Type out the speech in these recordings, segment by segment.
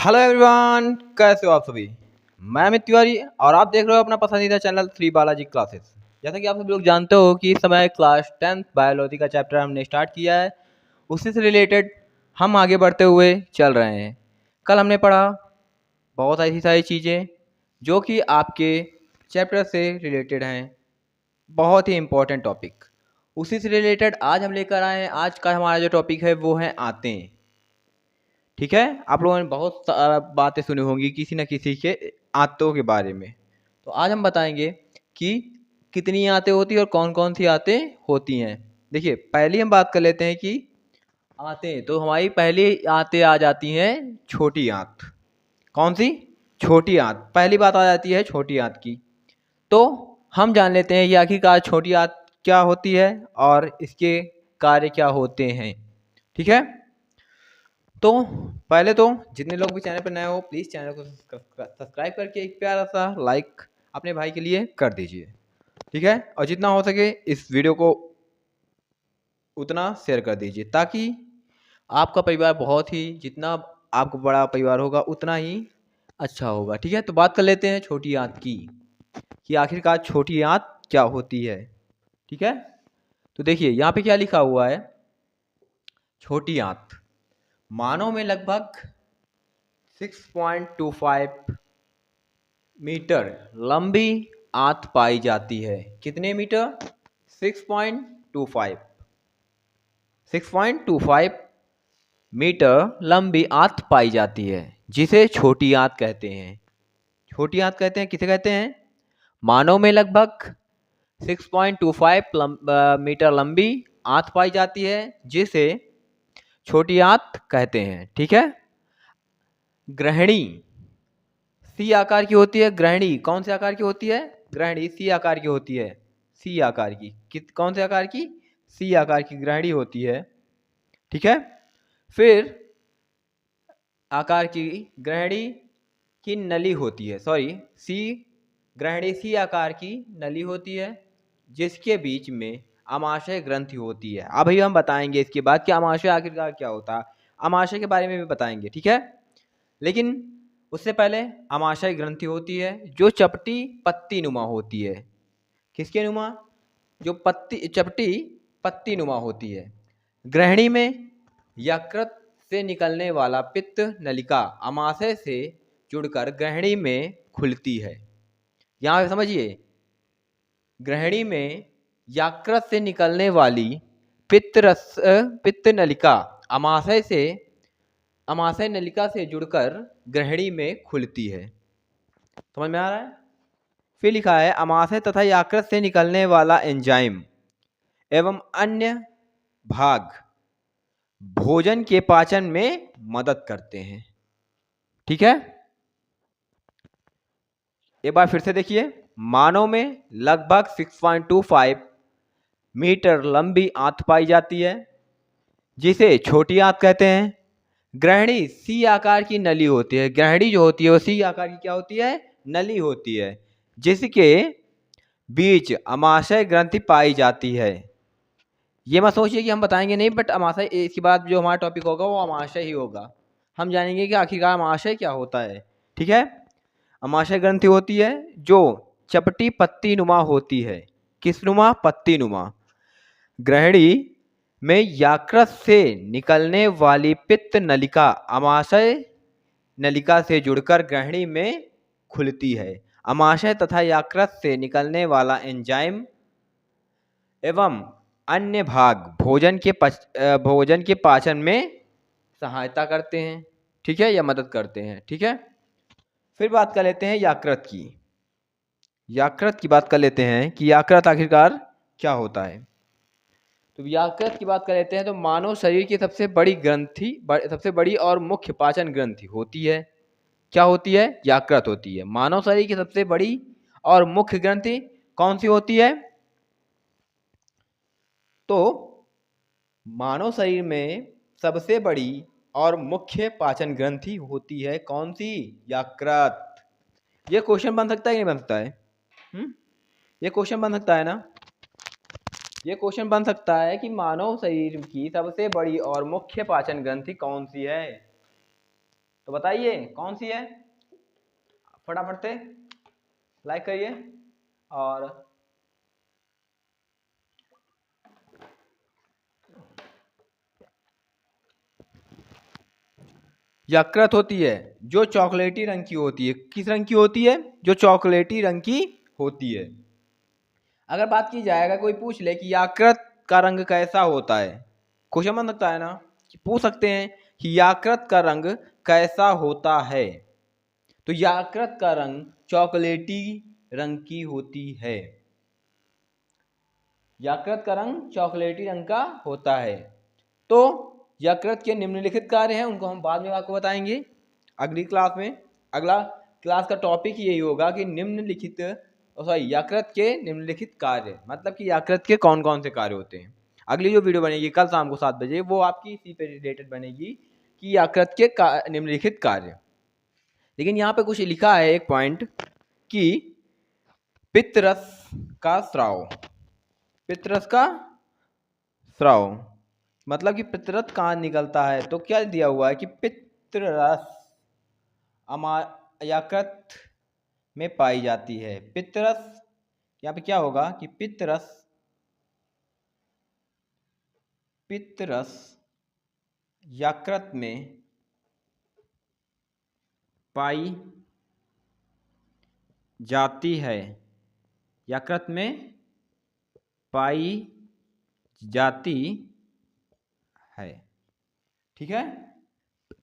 Hello everyone, कैसे हो आप सभी। मैं अमित तिवारी और आप देख रहे हो अपना पसंदीदा चैनल श्री बालाजी क्लासेस। जैसा कि आप सभी लोग जानते हो कि इस समय क्लास 10th बायोलॉजी का चैप्टर हमने स्टार्ट किया है। उसी से रिलेटेड हम आगे बढ़ते हुए चल रहे हैं। कल हमने पढ़ा बहुत ऐसी सारी चीज़ें जो कि आपके चैप्टर से रिलेटेड हैं, बहुत ही इम्पोर्टेंट टॉपिक। उसी से रिलेटेड आज हम लेकर आए हैं। आज का हमारा जो टॉपिक है वो है आंतें। ठीक है, आप लोगों ने बहुत बातें सुनी होंगी किसी न किसी के आंतों के बारे में। तो आज हम बताएंगे कि कितनी आंतें होती हैं और कौन कौन सी आंतें होती हैं। देखिए, पहली हम बात कर लेते हैं कि आंतें। तो हमारी पहली आंतें आ जाती हैं छोटी आंत। कौन सी? छोटी आंत। पहली बात आ जाती है छोटी आंत की। तो हम जान लेते हैं कि आखिरकार छोटी आंत क्या होती है और इसके कार्य क्या होते हैं। ठीक है, तो पहले तो जितने लोग भी चैनल पर नए हो प्लीज़ चैनल को सब्सक्राइब करके एक प्यारा सा लाइक अपने भाई के लिए कर दीजिए। ठीक है, और जितना हो सके इस वीडियो को उतना शेयर कर दीजिए ताकि आपका परिवार बहुत ही, जितना आपका बड़ा परिवार होगा उतना ही अच्छा होगा। ठीक है, तो बात कर लेते हैं छोटी आंत की कि आखिरकार छोटी आंत क्या होती है। ठीक है, तो देखिए यहाँ पे क्या लिखा हुआ है। छोटी आंत मानव में लगभग 6.25 मीटर लंबी आंत पाई जाती है। कितने मीटर? 6.25 मीटर लंबी आंत पाई जाती है, जिसे छोटी आंत कहते हैं। छोटी आंत कहते हैं, किसे कहते हैं? मानव में लगभग 6.25 मीटर लंबी आंत पाई जाती है, जिसे छोटी आंत कहते हैं। ठीक है, ग्रहणी सी आकार की होती है। ग्रहणी कौन से आकार की होती है? ग्रहणी सी आकार की होती है। सी आकार की कौन से आकार की? सी आकार की ग्रहणी होती है। ठीक है, फिर आकार की ग्रहणी की नली होती है। ग्रहणी सी आकार की नली होती है, जिसके बीच में आमाशय ग्रंथि होती है। अभी हम बताएंगे इसके बाद कि आमाशय आखिरकार क्या होता है। आमाशय के बारे में भी बताएंगे। ठीक है, लेकिन उससे पहले आमाशय ग्रंथि होती है जो चपटी पत्ती नुमा होती है। किसके नुमा? जो चपटी पत्ती नुमा होती है। ग्रहणी में यकृत से निकलने वाला पित्त नलिका आमाशय से जुड़कर ग्रहणी में खुलती है। यहाँ पे समझिए, ग्रहणी में यकृत से निकलने वाली पित्त नलिका आमाशय नलिका से जुड़कर ग्रहणी में खुलती है। समझ में आ रहा है? फिर लिखा है आमाशय तथा यकृत से निकलने वाला एंजाइम एवं अन्य भाग भोजन के पाचन में मदद करते हैं। ठीक है, एक बार फिर से देखिए। मानव में लगभग 6.25 मीटर लंबी आंत पाई जाती है, जिसे छोटी आंत कहते हैं। ग्रहणी सी आकार की नली होती है। ग्रहणी जो होती है वो सी आकार की क्या होती है? नली होती है, जिसके बीच आमाशय ग्रंथि पाई जाती है। ये मत सोचिए कि हम बताएंगे नहीं, बट आमाशय, इसके बाद जो हमारा टॉपिक होगा वो आमाशय ही होगा। हम जानेंगे कि आखिरकार आमाशय क्या होता है। ठीक है, आमाशय ग्रंथि होती है जो चपटी पत्ती नुमा होती है। किस नुमा? पत्ती नुमा। ग्रहणी में यकृत से निकलने वाली पित्त नलिका आमाशय नलिका से जुड़कर ग्रहणी में खुलती है। आमाशय तथा यकृत से निकलने वाला एंजाइम एवं अन्य भाग भोजन के पाचन में सहायता करते हैं। ठीक है, या मदद करते हैं। ठीक है, फिर बात कर लेते हैं यकृत की। यकृत की बात कर लेते हैं कि यकृत आखिरकार क्या होता है। तो यकृत की बात कर लेते हैं। तो मानव शरीर की सबसे बड़ी ग्रंथि, सबसे बड़ी और मुख्य पाचन ग्रंथि होती है। क्या होती है? यकृत होती है। मानव शरीर की सबसे बड़ी और मुख्य ग्रंथि कौन सी होती है? तो मानव शरीर में सबसे बड़ी और मुख्य पाचन ग्रंथि होती है कौन सी? यकृत। ये क्वेश्चन बन सकता है कि नहीं बन सकता है? ये क्वेश्चन बन सकता है ना? ये क्वेश्चन बन सकता है कि मानव शरीर की सबसे बड़ी और मुख्य पाचन ग्रंथि कौन सी है? तो बताइए कौन सी है, फटाफट से लाइक करिए। और यकृत होती है जो चॉकलेटी रंग की होती है। किस रंग की होती है? जो चॉकलेटी रंग की होती है। अगर बात की जाए, अगर कोई पूछ ले कि यकृत का रंग कैसा होता है, क्वेश्चन बन सकता है ना, कि पूछ सकते हैं कि यकृत का रंग कैसा होता है, तो यकृत का रंग चॉकलेटी रंग की होती है। यकृत का रंग चॉकलेटी रंग का होता है। तो यकृत के निम्नलिखित कार्य हैं, उनको हम बाद में आपको बताएंगे अगली क्लास में। अगला क्लास का टॉपिक यही होगा कि निम्नलिखित यकृत के निम्नलिखित कार्य, मतलब कि यकृत के कौन कौन से कार्य होते हैं। अगली जो वीडियो बनेगी कल शाम को 7 बजे, वो आपकी इसी पे रिलेटेड बनेगी कि यकृत के निम्नलिखित कार्य। लेकिन यहाँ पे कुछ लिखा है एक पॉइंट कि पित्तरस का स्राव। पित्तरस का स्राव मतलब कि पित्तरस कहाँ निकलता है, तो क्या दिया हुआ है कि पित्तरस यकृत में पाई जाती है। पित्तरस, यहाँ पे क्या होगा कि पित्तरस यकृत में पाई जाती है। यकृत में पाई जाती है, ठीक है।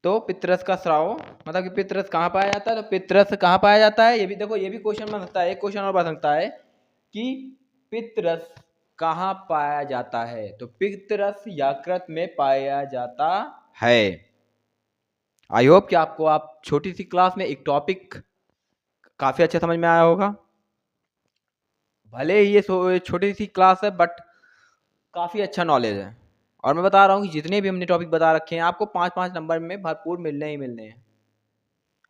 तो पित्तरस का स्राव मतलब कि पित्तरस कहाँ पाया जाता है, तो पित्तरस कहाँ पाया जाता है, ये भी देखो, ये भी क्वेश्चन बन सकता है। एक क्वेश्चन और बन सकता है कि पित्तरस कहाँ पाया जाता है, तो पित्तरस यकृत में पाया जाता है। आई होप कि आपको आप छोटी सी क्लास में एक टॉपिक काफी अच्छा समझ में आया होगा। भले ही ये छोटी सी क्लास है, बट काफी अच्छा नॉलेज है। और मैं बता रहा हूँ कि जितने भी हमने टॉपिक बता रखे हैं आपको 5-5 नंबर में भरपूर मिलने ही मिलने हैं।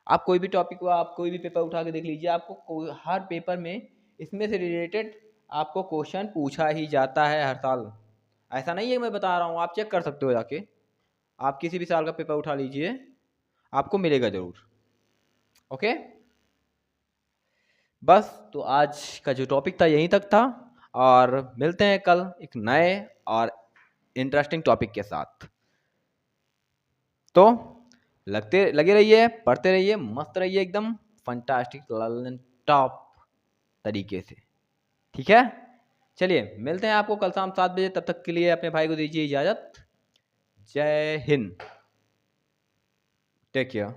आप कोई भी टॉपिक को, आप कोई भी पेपर उठा के देख लीजिए, आपको हर पेपर में इसमें से रिलेटेड आपको क्वेश्चन पूछा ही जाता है हर साल। ऐसा नहीं है मैं बता रहा हूँ, आप चेक कर सकते हो जाके। आप किसी भी साल का पेपर उठा लीजिए, आपको मिलेगा जरूर। ओके, बस तो आज का जो टॉपिक था यहीं तक था, और मिलते हैं कल एक नए और इंटरेस्टिंग टॉपिक के साथ। तो लगे रहिए, पढ़ते रहिए, मस्त रहिए, एकदम फंटास्टिक टॉप तरीके से, ठीक है। चलिए मिलते हैं आपको कल शाम 7 बजे। तब तक के लिए अपने भाई को दीजिए इजाजत। जय हिंद, टेक केयर।